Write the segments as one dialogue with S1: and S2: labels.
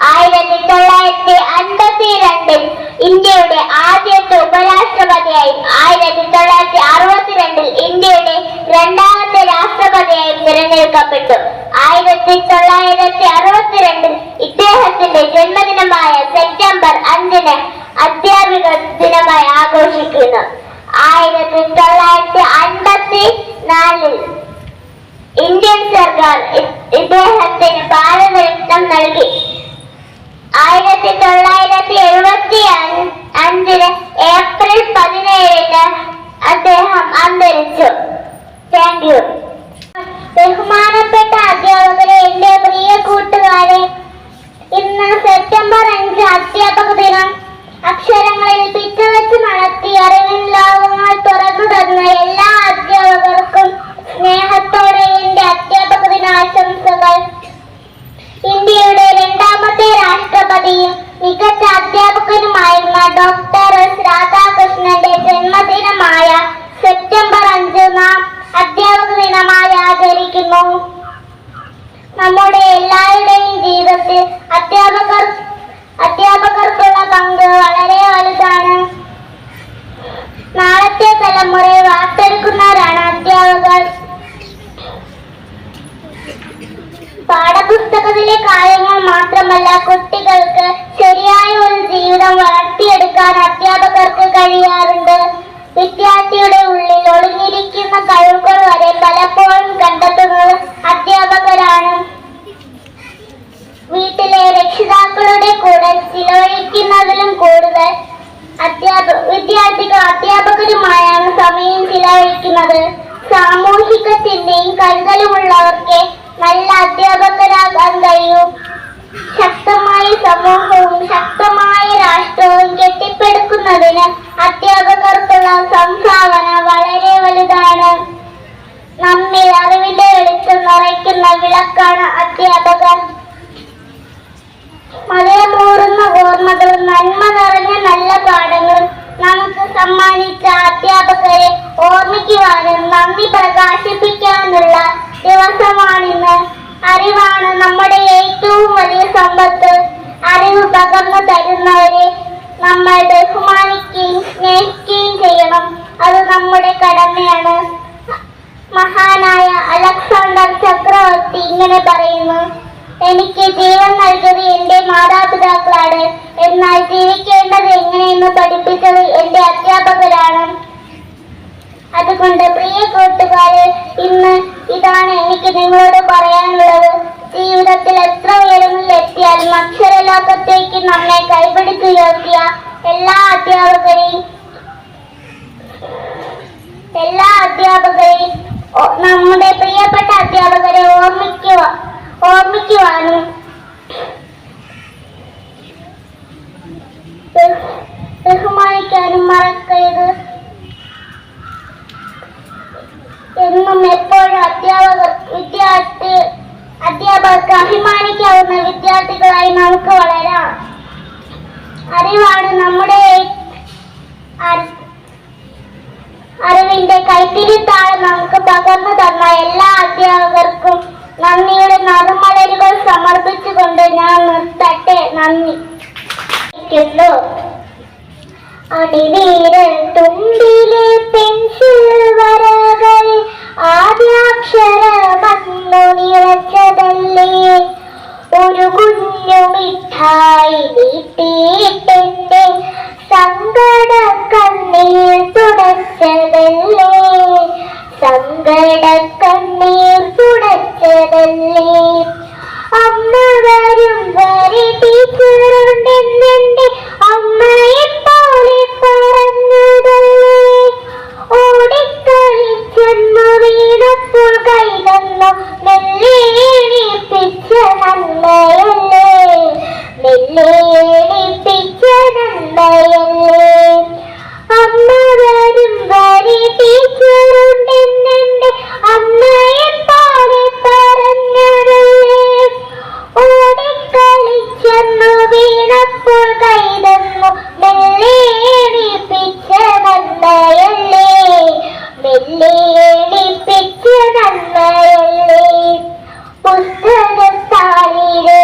S1: 1952 ഇന്ത്യയുടെ ആദ്യത്തെ ഉപരാഷ്ട്രപതിയായി 1962 ഇന്ത്യയുടെ രണ്ടാമത്തെ രാഷ്ട്രപതിയായി തിരഞ്ഞെടുക്കപ്പെട്ടു. 1962 ഇദ്ദേഹത്തിന്റെ ജന്മദിനമായ സെപ്റ്റംബർ 5 അധ്യാപിക ദിനമായി ആഘോഷിക്കുന്നു. 1954 ഇന്ത്യൻ സർക്കാർ ഇദ്ദേഹത്തിന് ഭാരതരത്നം നൽകി. 1975 ഏപ്രിൽ 17 അദ്ദേഹം അന്തരിച്ചു. Thank you. ബഹുമാനപ്പെട്ട അധ്യാപകരെ, എന്റെ പ്രിയ കൂട്ടുകാരെ, ഇന്ന് സെപ്റ്റംബർ 5 അധ്യാപക ദിനം. അക്ഷരങ്ങളിൽ പിച്ചവെച്ച് നടത്തി അറിവിൻ ലോകങ്ങൾ തുറന്നു തന്ന എല്ലാ അധ്യാപകർക്കും സ്നേഹത്തോടെ എന്റെ അധ്യാപക ദിനാശംസകൾ. ഇന്ത്യയുടെ രണ്ടാമത്തെ രാഷ്ട്രപതിയും മികച്ച അധ്യാപകനുമായിരുന്ന ഡോക്ടർ എസ് രാധാകൃഷ്ണന്റെ ജന്മദിനമായ സെപ്റ്റംബർ 5 നാം അധ്യാപക ദിനമായി ആചരിക്കുന്നു. നമ്മുടെ എല്ലാവരുടെയും ജീവിതത്തിൽ അധ്യാപകർക്കുള്ള പങ്ക് വളരെ വലുതാണ്. നാളത്തെ തലമുറയെ വാർത്തെടുക്കുന്നവരാണ് അധ്യാപകർ. പാഠപുസ്തകത്തിലെ കാര്യങ്ങൾ മാത്രമല്ല, കുട്ടികൾക്ക് ശരിയായ ഒരു ജീവിതം വളർത്തിയെടുക്കാൻ അധ്യാപകർക്ക് കഴിയാറുണ്ട്. വിദ്യാർത്ഥിയുടെ ഉള്ളിൽ ഒളിഞ്ഞിരിക്കുന്ന കഴിവുകൾ വരെ പലപ്പോഴും കണ്ടെത്തുന്നത് അധ്യാപകരാണ്. വീട്ടിലെ രക്ഷിതാക്കളുടെ കൂടെ ചിലവഴിക്കുന്നതിലും കൂടുതൽ വിദ്യാർത്ഥികൾ അധ്യാപകരുമായാണ് സമയം ചിലവഴിക്കുന്നത്. സാമൂഹിക ചിന്തയും കരുതലുമുള്ളവർക്ക് നല്ല അധ്യാപകരാകാൻ കഴിയും. ശക്തമായ സമൂഹവും ശക്തമായ രാഷ്ട്രവും കെട്ടിപ്പടുക്കുന്നതിന് അധ്യാപകർക്കുള്ള സംഭാവന വളരെ വലുതാണ്. നമ്മിൽ അറിവിന്റെ വെളിച്ചം നിറയ്ക്കുന്ന വിളക്കാണ് അധ്യാപകർ. മധുരമൂറുന്ന ഓർമ്മകളും നന്മ നിറഞ്ഞ നല്ല പാഠങ്ങളും നമുക്ക് സമ്മാനിച്ച അധ്യാപകരെ ഓർമ്മിക്കുവാനും നന്ദി പ്രകാശിപ്പിക്കാനുള്ള ദിവസമാണിന്ന്. അറിവാണ് നമ്മുടെ ഏറ്റവും വലിയ സമ്പത്ത്. അറിവ് പകർന്നു തരുന്നവരെ നമ്മൾ ബഹുമാനിക്കുകയും സ്നേഹിക്കുകയും ചെയ്യണം. അത് നമ്മുടെ കടമയാണ്. മഹാനായ അലക്സാണ്ടർ ചക്രവർത്തി ഇങ്ങനെ പറയുന്നു: എനിക്ക് ജീവൻ നൽകിയത് എന്റെ മാതാപിതാക്കളാണ്, എന്നാൽ ജീവിക്കേണ്ടത് എങ്ങനെയെന്ന് പഠിപ്പിച്ചത് എന്റെ അധ്യാപകരാണ്. അതുകൊണ്ട് പ്രിയ കൂട്ടുകാരെ, ഇന്ന് ഇതാണ് എനിക്ക് നിങ്ങളോട് പറയാനുള്ളത്. ജീവിതത്തിൽ എത്ര ഉയരങ്ങളിൽ എത്തിയാലും അക്ഷരലോകത്തേക്ക് നമ്മെ കൈപിടിച്ചുയർത്തിയ എല്ലാ അധ്യാപകരെയും നമ്മുടെ പ്രിയപ്പെട്ട അധ്യാപകരെ ഓർമ്മിക്കുവാനും ബഹുമാനിക്കാനും മറക്കരുത്. എന്നും എപ്പോഴും അധ്യാപകർക്ക് അഭിമാനിക്കാവുന്ന വിദ്യാർത്ഥികളായി നമുക്ക് വളരാം. അറിവാണ് നമ്മുടെ അറിവിന്റെ കൈത്തിരിത്താളം നമുക്ക് പകർന്നു തന്ന എല്ലാ അധ്യാപകർക്കും നന്ദിയുടെ നറുമലരുകൾ സമർപ്പിച്ചുകൊണ്ട് ഞാൻ നിർത്തട്ടെ. നന്ദി. അടിവീരൽ തുമ്പിലെ പെൻസിൽ വരകൾ ആദ്യാക്ഷരമന്നു നിറച്ചതല്ലേ, ഒരു കുഞ്ഞു മിഠായി നീട്ടിയിട്ടെന്റെ സങ്കട കണ്ണീർ തുടച്ചതല്ലേ, സങ്കട കണ്ണീർ തുടച്ചതല്ലേ. അമ്മ വരും വരെ ടീച്ചറുണ്ടെന്നെ അമ്മയെ പോലെ പറഞ്ഞതല്ലേ, ഓടിക്കളിച്ചെന്നു വീണപ്പോൾ കൈതന്നു മെല്ലെ എണീപ്പിച്ച നന്മയല്ലേ, മെല്ലെ എണീപ്പിച്ച നന്മയല്ലേ. അമ്മ വരും വരെ ടീച്ചറുണ്ടെന്നെ അമ്മയെ പോലെ പറഞ്ഞതല്ലേ, ഓടിക്കളിച്ചെന്നു വീണപ്പോൾ കൈതന്നു മെല്ലെ എണീപ്പിച്ച നന്മയല്ലേ, മെല്ലെ എണീപ്പിച്ച നന്മയല്ലേ. പുസ്തകത്താലിലെ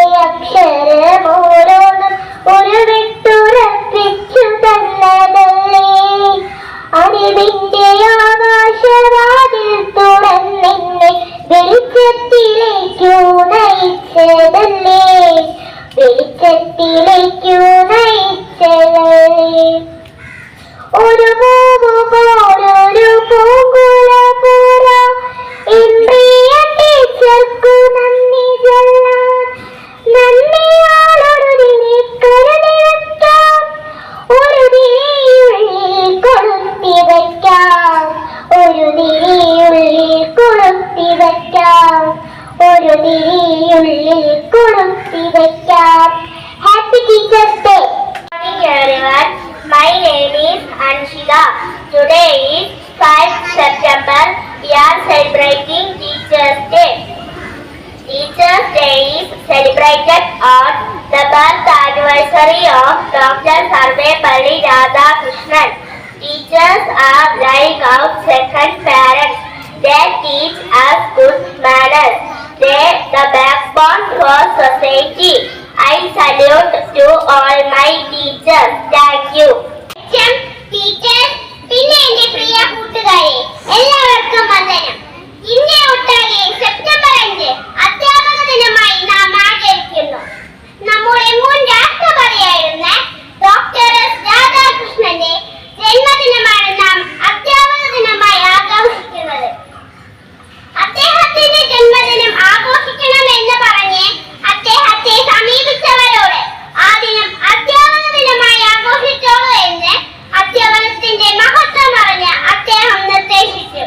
S1: മിഴിയുള്ളിൽ കുടുത്തി വയ്ക്കാം. Happy teachers day. Good morning everyone. My name is Anshida. Today is 5th September. We are celebrating Teachers Day. Teachers Day is celebrated on the birth anniversary of Dr. Sarvepalli Radhakrishnan. Teachers are like our second parents. They teach us good manners. They the backbone for society. I salute to all my teachers. Thank you. Teachers, പിന്നെ എന്റെ പ്രിയ കൂട്ടുകാരെ എല്ലാവർക്കും വന്ദനം. ഇന്ന് ഒട്ടാകെ September 5 അധ്യാപക ദിനമായി നാം ആചരിക്കുന്നു. നമ്മുടെ മുൻ രാഷ്ട്രപതിയായിരുന്ന ഡോക്ടർ എസ് രാധാകൃഷ്ണന്റെ ജന്മദിനമാണ് നാം അധ്യാപക ദിനമായി ആഘോഷിക്കുന്നത്. അദ്ദേഹത്തിന്റെ ജന്മദിനം ആഘോഷിക്കണം എന്ന് പറഞ്ഞ് അദ്ദേഹത്തെ സമീപിച്ചവരോട് ആ ദിനം അധ്യാപക ദിനമായി ആഘോഷിച്ചോളൂ എന്ന് അധ്യാപനത്തിന്റെ മഹത്വം അറിഞ്ഞ് അദ്ദേഹം നിർദ്ദേശിച്ചു.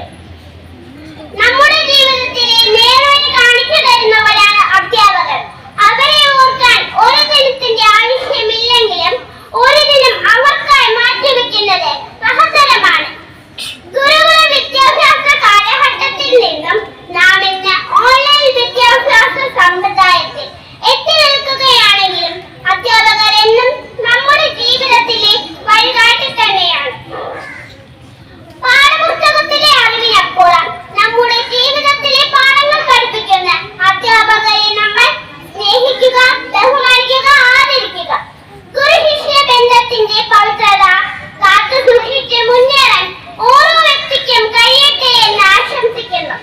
S1: നമ്മുടെ ജീവിതത്തിലെ നേർവഴി കാണിച്ചു തരുന്നവരാണ് അധ്യാപകർ. അവരെ ഓർക്കാൻ ഒരു ദിനത്തിന്റെ ആവശ്യമില്ലെങ്കിലും ഒരു ദിനം അവർക്കായി മാറ്റിവെക്കുന്നത് മഹത്തരമാണ്. ഗുരുകുല വിദ്യാഭ്യാസ കാലഘട്ടത്തിൽ നിന്നും നാം ഇന്ന് ഓൺലൈൻ വിദ്യാഭ്യാസ സമ്പ്രദായത്തിൽ എത്തി നിൽക്കുകയാണെങ്കിലും അധ്യാപകർ എന്നും നമ്മുടെ ജീവിതത്തിലെ വഴികാട്ടി തന്നെയാണ്. പാഠപുസ്തകത്തിലെ അറിവിനപ്പുറം നമ്മുടെ ജീവിതത്തിലെ പാഠങ്ങൾ പഠിപ്പിക്കുന്ന അധ്യാപകരെ നമ്മൾ സ്നേഹിക്കുക, ബഹുമാനിക്കുക, ആദരിക്കുക. ഗുരു ശിഷ്യ ബന്ധത്തിന്റെ പവിത്രത കാത്തു സൂക്ഷിച്ച് മുന്നേറാൻ ഓരോ വ്യക്തിക്കും കഴിയട്ടെ എന്ന് ആശംസിക്കുന്നു.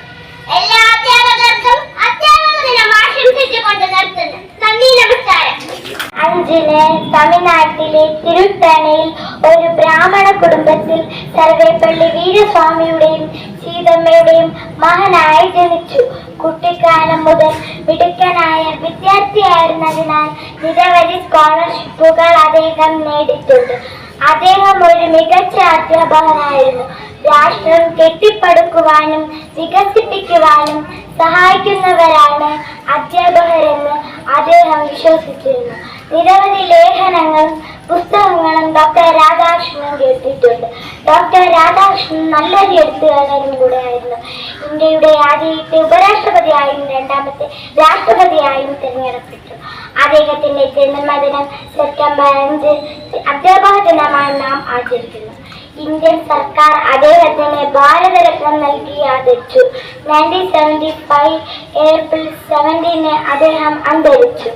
S1: എല്ലാ അധ്യാപകർക്കും അധ്യാപക ദിനം ആശംസിച്ചുകൊണ്ട് നിർത്തുന്നു. നന്ദി, നമസ്കാരം. 5-ന് തമിഴ്നാട്ടിലെ തിരുത്തണയിൽ ഒരു ബ്രാഹ്മണ കുടുംബത്തിൽ സർവേപ്പള്ളി വീരസ്വാമിയുടെയും സീതമ്മയുടെയും മകനായി ജനിച്ചു. കുട്ടിക്കാലം മുതൽ മിടുക്കനായ വിദ്യാർത്ഥിയായിരുന്നതിനാൽ നിരവധി സ്കോളർഷിപ്പുകൾ അദ്ദേഹം നേടിയിട്ടുണ്ട്. അദ്ദേഹം ഒരു മികച്ച അധ്യാപകനായിരുന്നു. രാഷ്ട്രം കെട്ടിപ്പടുക്കുവാനും വികസിപ്പിക്കുവാനും സഹായിക്കുന്നവരാണ് അധ്യാപകരെന്ന് അദ്ദേഹം വിശ്വസിച്ചിരുന്നു. നിരവധി ലേഖനങ്ങളും പുസ്തകങ്ങളും ഡോക്ടർ രാധാകൃഷ്ണൻ എഴുതിയിട്ടുണ്ട്. ഡോക്ടർ രാധാകൃഷ്ണൻ നല്ലൊരു എഴുത്തുകാരനും കൂടെയായിരുന്നു. ഇന്ത്യയുടെ ആദ്യത്തെ ഉപരാഷ്ട്രപതിയായും രണ്ടാമത്തെ രാഷ്ട്രപതിയായും തിരഞ്ഞെടുക്കപ്പെട്ടു. അദ്ദേഹത്തിന്റെ ജന്മദിനം സെപ്റ്റംബർ 5 അധ്യാപക ദിനമായി നാം ആചരിക്കുന്നു. ഇന്ത്യൻ സർക്കാർ അദ്ദേഹത്തിന് ഭാരതരത്നം നൽകി ആദരിച്ചു. 1975 ഏപ്രിൽ 17 അദ്ദേഹം അന്തരിച്ചു.